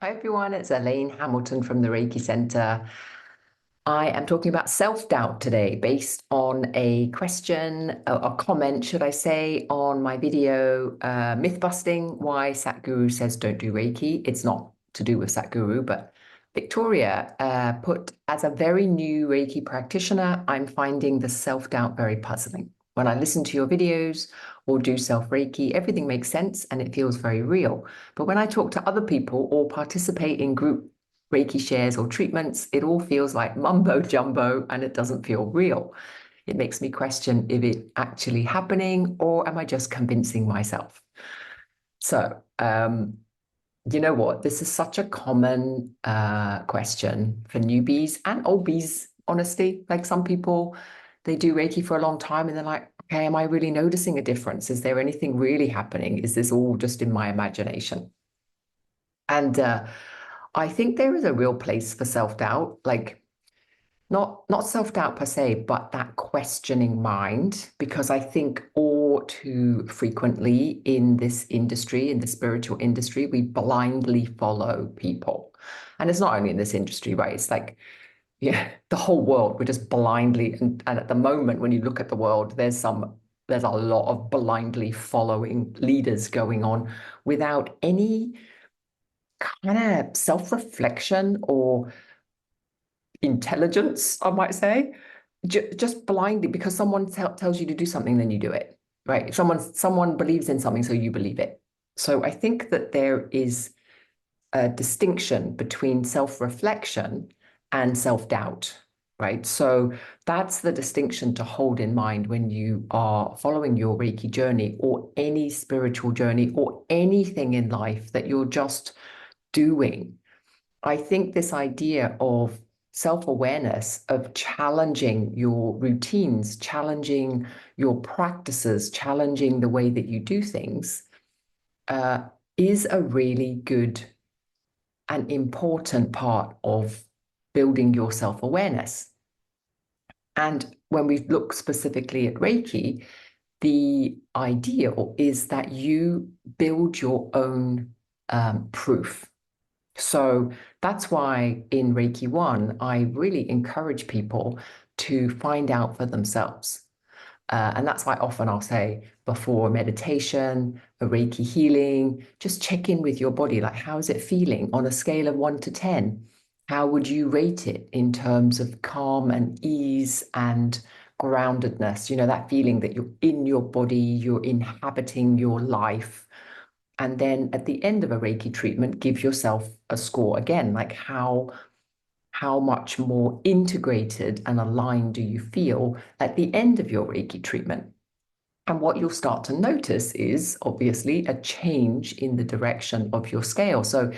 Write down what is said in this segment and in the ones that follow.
Hi everyone, it's Elaine Hamilton from the Reiki Center. I am talking about self-doubt today based on a question, a comment, should I say, on my video, Myth Busting, Why Satguru Says Don't Do Reiki. It's not to do with Satguru, but Victoria put, as a very new Reiki practitioner, I'm finding the self-doubt very puzzling. When I listen to your videos or do self-Reiki, everything makes sense and it feels very real. But when I talk to other people or participate in group Reiki shares or treatments, it all feels like mumbo jumbo and it doesn't feel real. It makes me question if it's actually happening or am I just convincing myself? So, you know what? This is such a common question for newbies and old bees, honestly. Like some people, they do Reiki for a long time and they're like, okay, am I really noticing a difference? Is there anything really happening? Is this all just in my imagination? And I think there is a real place for self-doubt, like not self-doubt per se, but that questioning mind, because I think all too frequently in this industry, in the spiritual industry, we blindly follow people. And it's not only in this industry, right? It's like, yeah, the whole world, we're just blindly, and at the moment, when you look at the world, there's a lot of blindly following leaders going on without any kind of self-reflection or intelligence, I might say, just blindly because someone tells you to do something, then you do it, right? If someone believes in something, so you believe it. So I think that there is a distinction between self-reflection and self-doubt, right? So that's the distinction to hold in mind when you are following your Reiki journey or any spiritual journey or anything in life that you're just doing. I think this idea of self-awareness, of challenging your routines, challenging your practices, challenging the way that you do things, uh, is a really good and important part of building your self-awareness. And when we look specifically at Reiki, the ideal is that you build your own proof. So that's why in Reiki 1, I really encourage people to find out for themselves. And that's why often I'll say before a meditation, a Reiki healing, just check in with your body. Like, how is it feeling on a scale of 1 to 10? How would you rate it in terms of calm and ease and groundedness? You know, that feeling that you're in your body, you're inhabiting your life. And then at the end of a Reiki treatment, give yourself a score again, like how much more integrated and aligned do you feel at the end of your Reiki treatment? And what you'll start to notice is obviously a change in the direction of your scale. So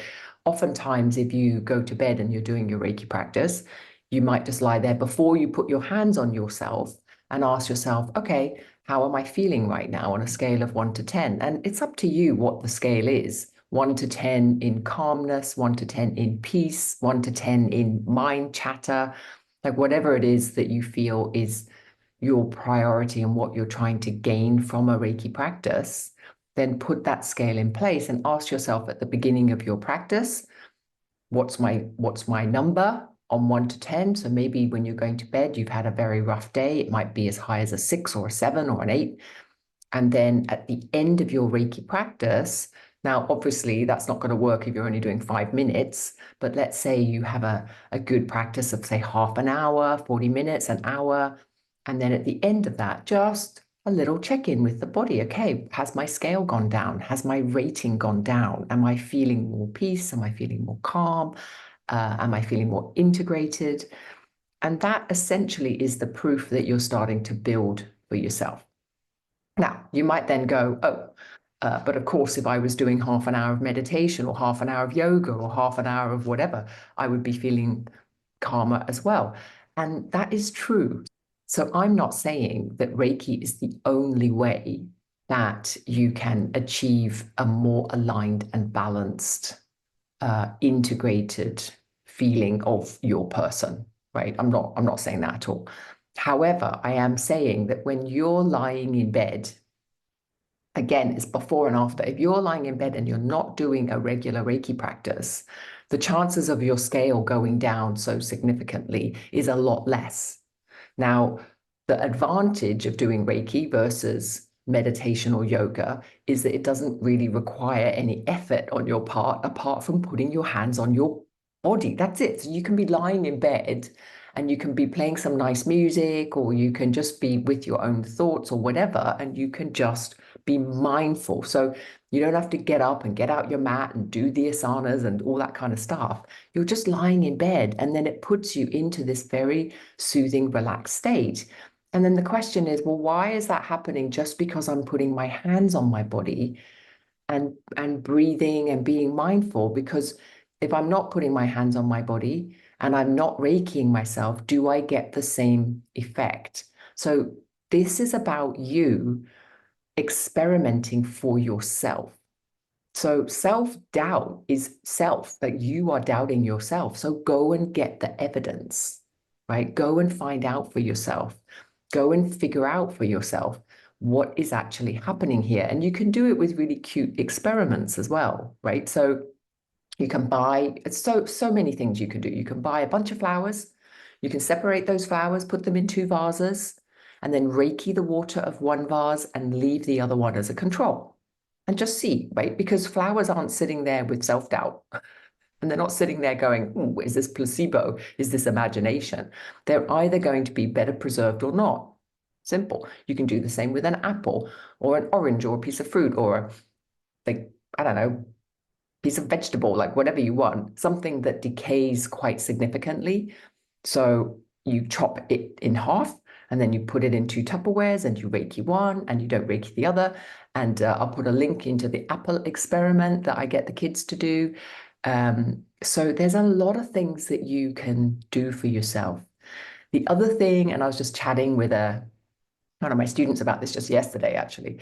oftentimes, if you go to bed and you're doing your Reiki practice, you might just lie there before you put your hands on yourself and ask yourself, okay, how am I feeling right now on a scale of 1 to 10? And it's up to you what the scale is. 1 to 10 in calmness, 1 to 10 in peace, 1 to 10 in mind chatter, like whatever it is that you feel is your priority and what you're trying to gain from a Reiki practice, then put that scale in place and ask yourself at the beginning of your practice, what's my number on 1 to 10? So maybe when you're going to bed, you've had a very rough day. It might be as high as a 6 or a 7 or an 8. And then at the end of your Reiki practice, now obviously that's not going to work if you're only doing 5 minutes, but let's say you have a good practice of say half an hour, 40 minutes, an hour. And then at the end of that, just a little check-in with the body. Okay, has my scale gone down? Has my rating gone down? Am I feeling more peace? Am I feeling more calm? Am I feeling more integrated? And that essentially is the proof that you're starting to build for yourself. Now, you might then go, oh, but of course, if I was doing half an hour of meditation or half an hour of yoga or half an hour of whatever, I would be feeling calmer as well. And that is true. So I'm not saying that Reiki is the only way that you can achieve a more aligned and balanced, integrated feeling of your person, right? I'm not saying that at all. However, I am saying that when you're lying in bed again, it's before and after. If you're lying in bed and you're not doing a regular Reiki practice, the chances of your scale going down so significantly is a lot less. Now, the advantage of doing Reiki versus meditation or yoga is that it doesn't really require any effort on your part apart from putting your hands on your body. That's it. So you can be lying in bed and you can be playing some nice music, or you can just be with your own thoughts or whatever, and you can just be mindful. So you don't have to get up and get out your mat and do the asanas and all that kind of stuff. You're just lying in bed, and then it puts you into this very soothing, relaxed state. And then the question is, well, why is that happening just because I'm putting my hands on my body and breathing and being mindful? Because if I'm not putting my hands on my body and I'm not Reikiing myself, do I get the same effect? So this is about you experimenting for yourself. So self-doubt is self, that you are doubting yourself. So go and get the evidence, right? Go and find out for yourself. Go and figure out for yourself what is actually happening here. And you can do it with really cute experiments as well, right? So you can buy so many things you can do. You can buy a bunch of flowers. You can separate those flowers, put them in 2 vases, and then Reiki the water of one vase and leave the other one as a control. And just see, right? Because flowers aren't sitting there with self-doubt. And they're not sitting there going, "Ooh, is this placebo? Is this imagination?" They're either going to be better preserved or not. Simple. You can do the same with an apple or an orange or a piece of fruit or a, like, I don't know, piece of vegetable, like whatever you want, something that decays quite significantly. So you chop it in half and then you put it in 2 Tupperwares and you Reiki one and you don't Reiki the other. And I'll put a link into the apple experiment that I get the kids to do. So there's a lot of things that you can do for yourself. The other thing, and I was just chatting with one of my students about this just yesterday, actually,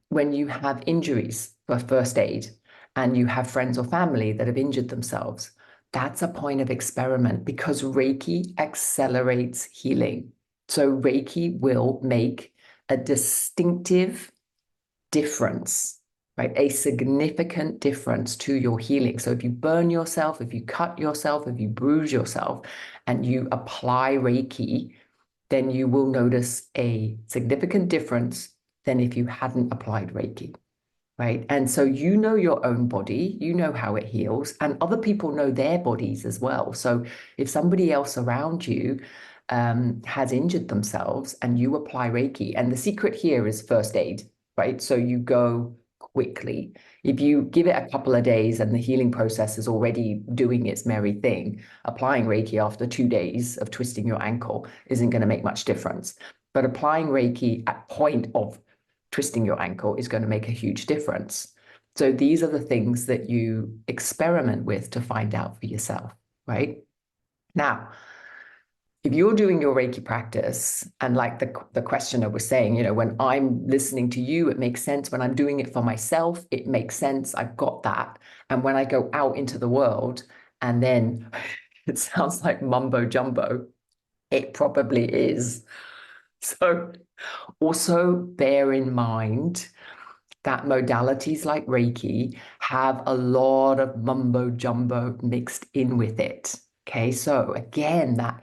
when you have injuries for first aid and you have friends or family that have injured themselves, that's a point of experiment because Reiki accelerates healing. So Reiki will make a distinctive difference, right? A significant difference to your healing. So if you burn yourself, if you cut yourself, if you bruise yourself, and you apply Reiki, then you will notice a significant difference than if you hadn't applied Reiki, right? And so you know your own body, you know how it heals, and other people know their bodies as well. So if somebody else around you has injured themselves and you apply Reiki, and the secret here is first aid, right? So you go quickly. If you give it a couple of days and the healing process is already doing its merry thing, applying Reiki after 2 days of twisting your ankle isn't going to make much difference. But applying Reiki at point of twisting your ankle is going to make a huge difference. So these are the things that you experiment with to find out for yourself, right? Now, if you're doing your Reiki practice, and like the questioner was saying, you know, when I'm listening to you, it makes sense. When I'm doing it for myself, it makes sense. I've got that. And when I go out into the world, and then it sounds like mumbo jumbo, it probably is. So also bear in mind that modalities like Reiki have a lot of mumbo jumbo mixed in with it. Okay, so again, that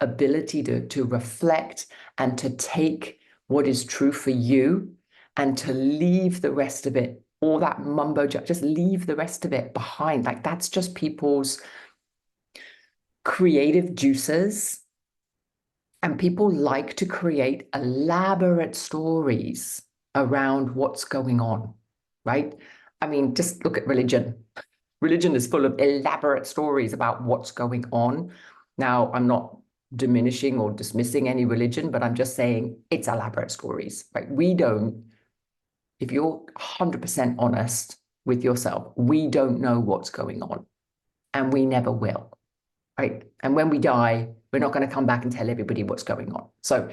ability to reflect and to take what is true for you and to leave the rest of it, all that mumbo jumbo, just leave the rest of it behind. Like that's just people's creative juices. And people like to create elaborate stories around what's going on, right? I mean, just look at religion. Religion is full of elaborate stories about what's going on. Now, I'm not diminishing or dismissing any religion, but I'm just saying it's elaborate stories, right? We don't, if you're 100% honest with yourself, we don't know what's going on, and we never will, right? And when we die, we're not going to come back and tell everybody what's going on. So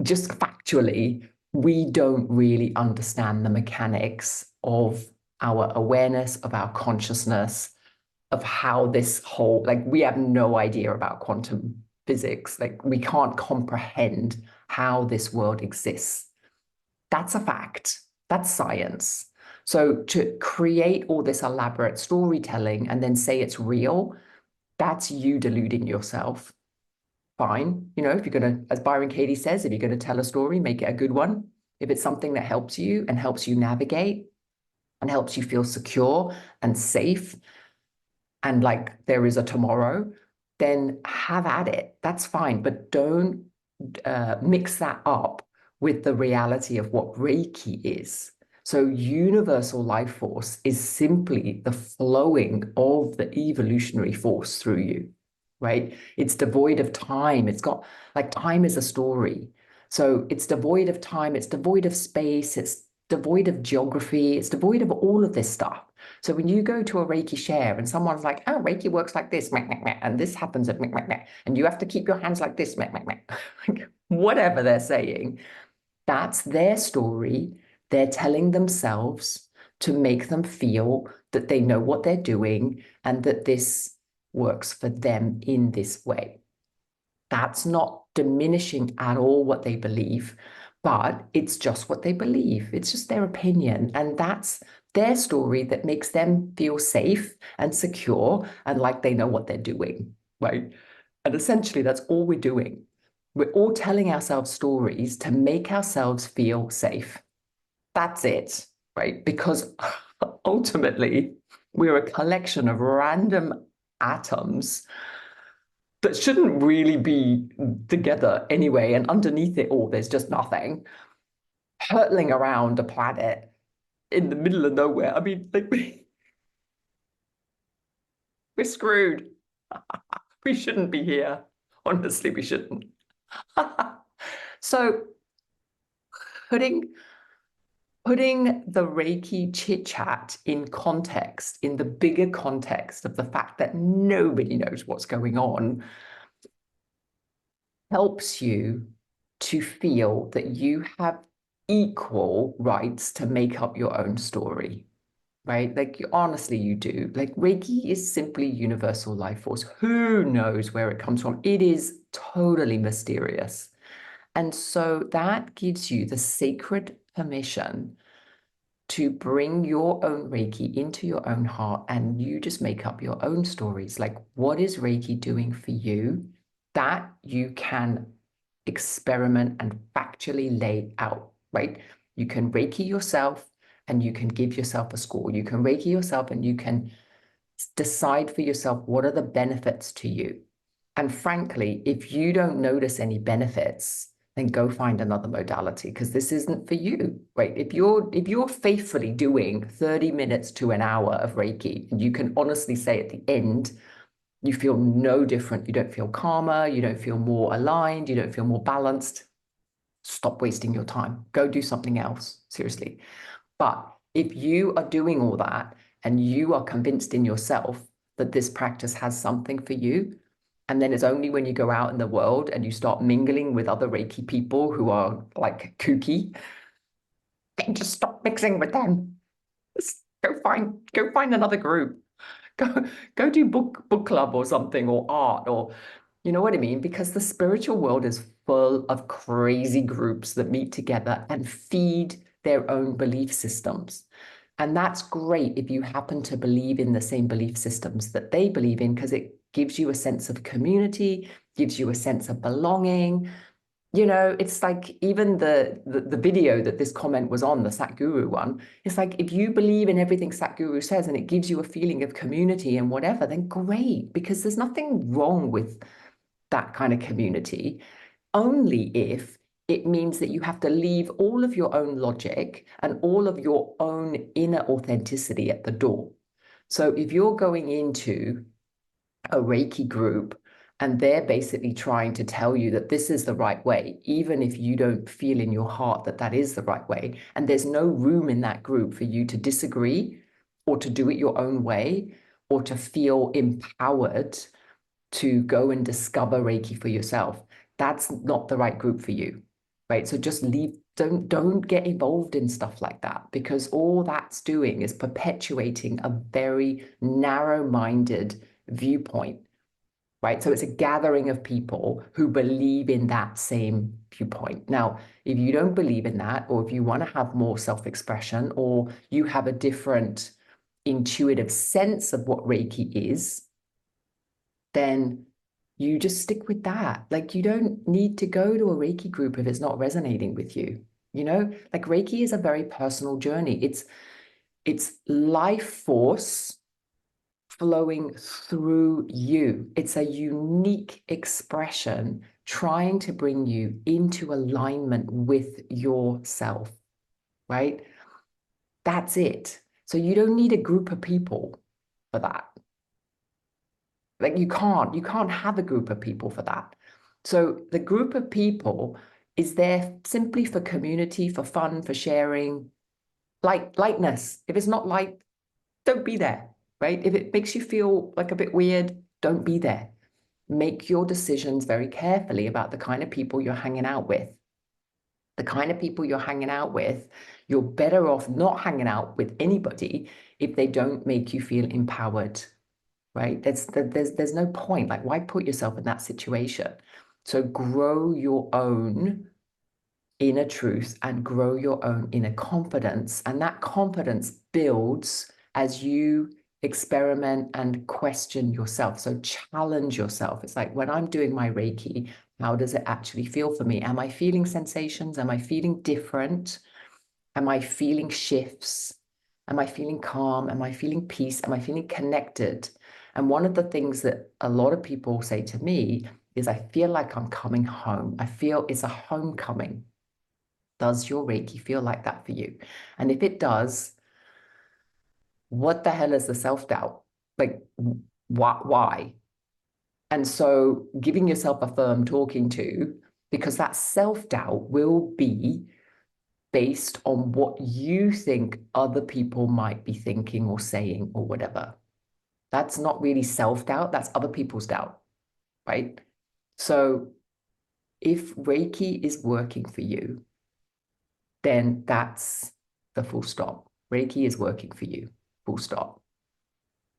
just factually, we don't really understand the mechanics of our awareness, of our consciousness, of how this whole, like, we have no idea about quantum physics. Like, we can't comprehend how this world exists. That's a fact. That's science. So to create all this elaborate storytelling and then say it's real, that's you deluding yourself. Fine. You know, if you're going to, as Byron Katie says, if you're going to tell a story, make it a good one. If it's something that helps you and helps you navigate and helps you feel secure and safe and like there is a tomorrow, then have at it. That's fine. But don't mix that up with the reality of what Reiki is. So universal life force is simply the flowing of the evolutionary force through you, right? It's devoid of time. It's got like time is a story. So it's devoid of time. It's devoid of space. It's devoid of geography. It's devoid of all of this stuff. So when you go to a Reiki share and someone's like, oh, Reiki works like this, meh, meh, meh, and this happens at meh, meh, meh, and you have to keep your hands like this, meh, meh, meh. Whatever they're saying, that's their story. They're telling themselves to make them feel that they know what they're doing and that this works for them in this way. That's not diminishing at all what they believe, but it's just what they believe. It's just their opinion. And that's their story that makes them feel safe and secure and like they know what they're doing, right? And essentially, that's all we're doing. We're all telling ourselves stories to make ourselves feel safe. That's it, right? Because ultimately, we're a collection of random atoms that shouldn't really be together anyway. And underneath it all, there's just nothing hurtling around a planet in the middle of nowhere. I mean, like, we're screwed. We shouldn't be here. Honestly, we shouldn't. So putting the Reiki chit chat in context, in the bigger context of the fact that nobody knows what's going on, helps you to feel that you have equal rights to make up your own story, right? Like, honestly, you do. Like, Reiki is simply universal life force. Who knows where it comes from? It is totally mysterious. And so that gives you the sacred permission to bring your own Reiki into your own heart and you just make up your own stories. Like, what is Reiki doing for you? That you can experiment and factually lay out, right? You can Reiki yourself and you can give yourself a score. You can Reiki yourself and you can decide for yourself what are the benefits to you. And frankly, if you don't notice any benefits, then go find another modality because this isn't for you, right? If you're faithfully doing 30 minutes to an hour of Reiki, and you can honestly say at the end, you feel no different. You don't feel calmer. You don't feel more aligned. You don't feel more balanced. Stop wasting your time. Go do something else, seriously. But if you are doing all that and you are convinced in yourself that this practice has something for you, and then it's only when you go out in the world and you start mingling with other Reiki people who are like kooky, then just stop mixing with them. Just go find another group. Go do book club or something, or art, or you know what I mean? Because the spiritual world is full of crazy groups that meet together and feed their own belief systems. And that's great if you happen to believe in the same belief systems that they believe in, because it gives you a sense of community, gives you a sense of belonging. You know, it's like even the video that this comment was on, the Satguru one, it's like if you believe in everything Satguru says and it gives you a feeling of community and whatever, then great, because there's nothing wrong with that kind of community, only if it means that you have to leave all of your own logic and all of your own inner authenticity at the door. So if you're going into a Reiki group and they're basically trying to tell you that this is the right way, even if you don't feel in your heart that that is the right way, and there's no room in that group for you to disagree or to do it your own way or to feel empowered to go and discover Reiki for yourself, that's not the right group for you, right? So just leave, don't get involved in stuff like that, because all that's doing is perpetuating a very narrow-minded viewpoint, right? So it's a gathering of people who believe in that same viewpoint. Now, If you don't believe in that, or if you want to have more self-expression, or you have a different intuitive sense of what Reiki is, then you just stick with that. Like, you don't need to go to a Reiki group if it's not resonating with you. You know, like Reiki is a very personal journey. It's life force flowing through you. It's a unique expression trying to bring you into alignment with yourself, right? That's it. So you don't need a group of people for that. Like, you can't have a group of people for that. So the group of people is there simply for community, for fun, for sharing, lightness. If it's not light, don't be there, right? If it makes you feel like a bit weird, don't be there. Make your decisions very carefully about the kind of people you're hanging out with. The kind of people you're hanging out with, you're better off not hanging out with anybody if they don't make you feel empowered, right? There's no point. Like, why put yourself in that situation? So grow your own inner truth and grow your own inner confidence. And that confidence builds as you experiment and question yourself. So challenge yourself. It's like, when I'm doing my Reiki, how does it actually feel for me? Am I feeling sensations? Am I feeling different? Am I feeling shifts? Am I feeling calm? Am I feeling peace? Am I feeling connected? And one of the things that a lot of people say to me is, I feel like I'm coming home. I feel it's a homecoming. Does your Reiki feel like that for you? And if it does, what the hell is the self-doubt? Like, why? And so giving yourself a firm talking to, because that self-doubt will be based on what you think other people might be thinking or saying or whatever. That's not really self-doubt, that's other people's doubt, right? So if Reiki is working for you, then that's the full stop. Reiki is working for you, full stop,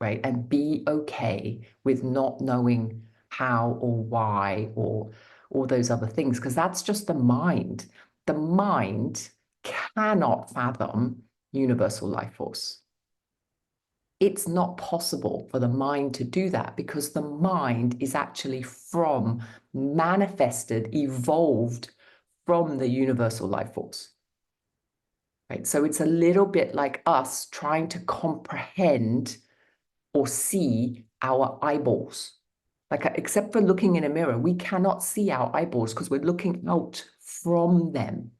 right? And be okay with not knowing how or why or all those other things, because that's just the mind. The mind cannot fathom universal life force. It's not possible for the mind to do that, because the mind is actually manifested, evolved from the universal life force. Right? So it's a little bit like us trying to comprehend or see our eyeballs. Like, except for looking in a mirror, we cannot see our eyeballs because we're looking out from them.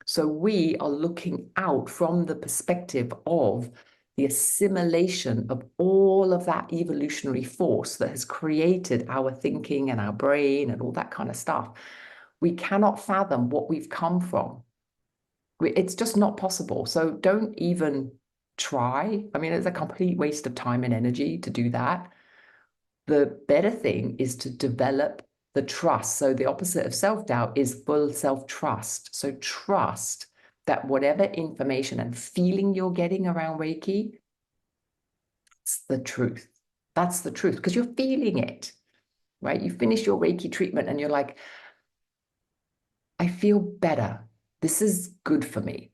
So we are looking out from the perspective of the assimilation of all of that evolutionary force that has created our thinking and our brain and all that kind of stuff. We cannot fathom what we've come from. It's just not possible. So don't even try. I mean, it's a complete waste of time and energy to do that. The better thing is to develop the trust. So the opposite of self-doubt is full self-trust. So trust that whatever information and feeling you're getting around Reiki, it's the truth. That's the truth, because you're feeling it, right? You finish your Reiki treatment and you're like, I feel better. This is good for me,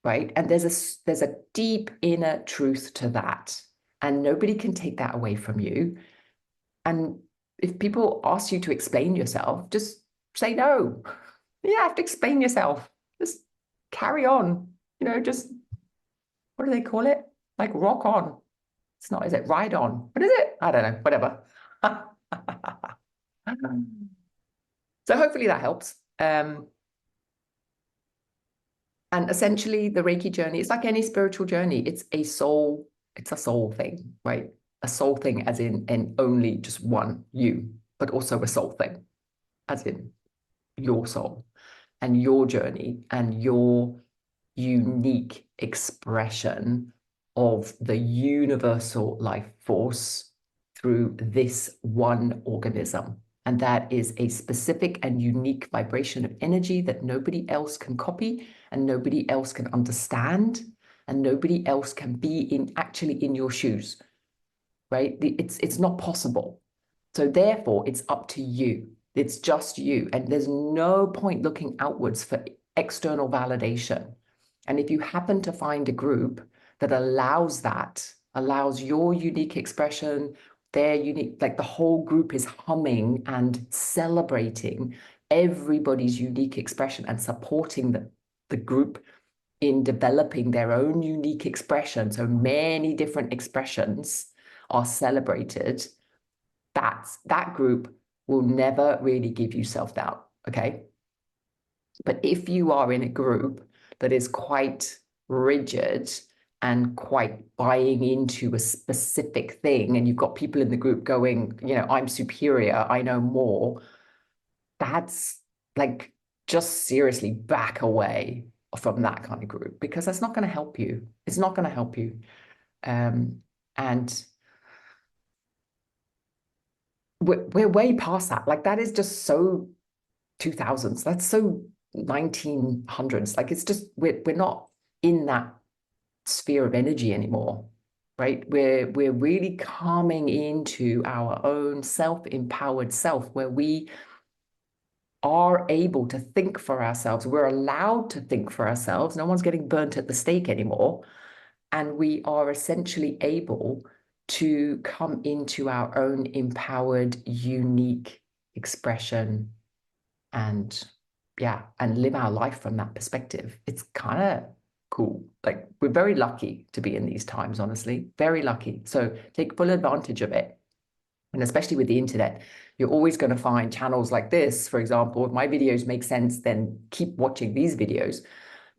right? And there's a deep inner truth to that, and nobody can take that away from you. And if people ask you to explain yourself, just say no. You don't have to explain yourself. Just carry on. You know, just, what do they call it? Like, rock on. It's not, is it ride on? What is it? I don't know, whatever. So hopefully that helps. And essentially the Reiki journey, it's like any spiritual journey. It's a soul thing, right? A soul thing as in only just one you, but also a soul thing, as in your soul and your journey and your unique expression of the universal life force through this one organism. And that is a specific and unique vibration of energy that nobody else can copy and nobody else can understand and nobody else can be actually in your shoes, right? It's not possible. So therefore, it's up to you. It's just you. And there's no point looking outwards for external validation. And if you happen to find a group that allows that, allows your unique expression, their unique, like the whole group is humming and celebrating everybody's unique expression and supporting the group in developing their own unique expression. So many different expressions are celebrated. That group will never really give you self-doubt, okay? But if you are in a group that is quite rigid and quite buying into a specific thing, and you've got people in the group going, you know, I'm superior, I know more, that's like, just seriously back away from that kind of group, because that's not going to help you. It's not going to help you. And we're way past that. Like, that is just so 2000s. That's so 1900s. Like, it's just, we're not in that sphere of energy anymore, right? We're really coming into our own self-empowered self, where we are able to think for ourselves. We're allowed to think for ourselves. No one's getting burnt at the stake anymore. And we are essentially able to come into our own empowered, unique expression and and live our life from that perspective. It's kind of cool. Like, we're very lucky to be in these times, honestly, very lucky. So take full advantage of it. And especially with the internet, you're always going to find channels like this. For example, if my videos make sense, then keep watching these videos,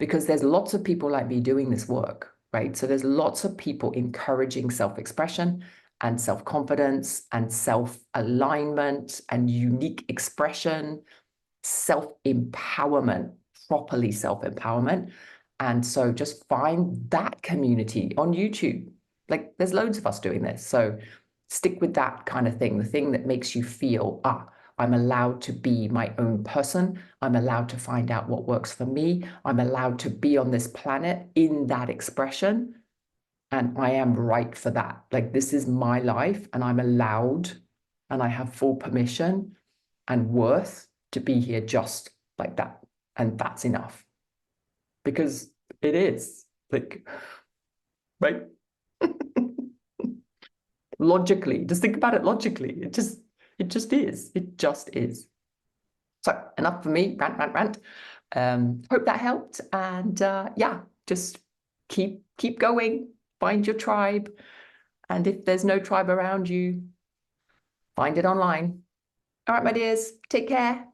because there's lots of people like me doing this work, right? So there's lots of people encouraging self-expression and self-confidence and self-alignment and unique expression, self-empowerment, properly self-empowerment. And so just find that community on YouTube. Like, there's loads of us doing this. So stick with that kind of thing, the thing that makes you feel, I'm allowed to be my own person. I'm allowed to find out what works for me. I'm allowed to be on this planet in that expression. And I am right for that. Like, this is my life, and I'm allowed, and I have full permission and worth to be here just like that. And that's enough. Because it is, like, right? Logically, just think about it logically. It just is. It just is. So enough for me, rant. Hope that helped. And just keep going. Find your tribe. And if there's no tribe around you, find it online. All right, my dears, take care.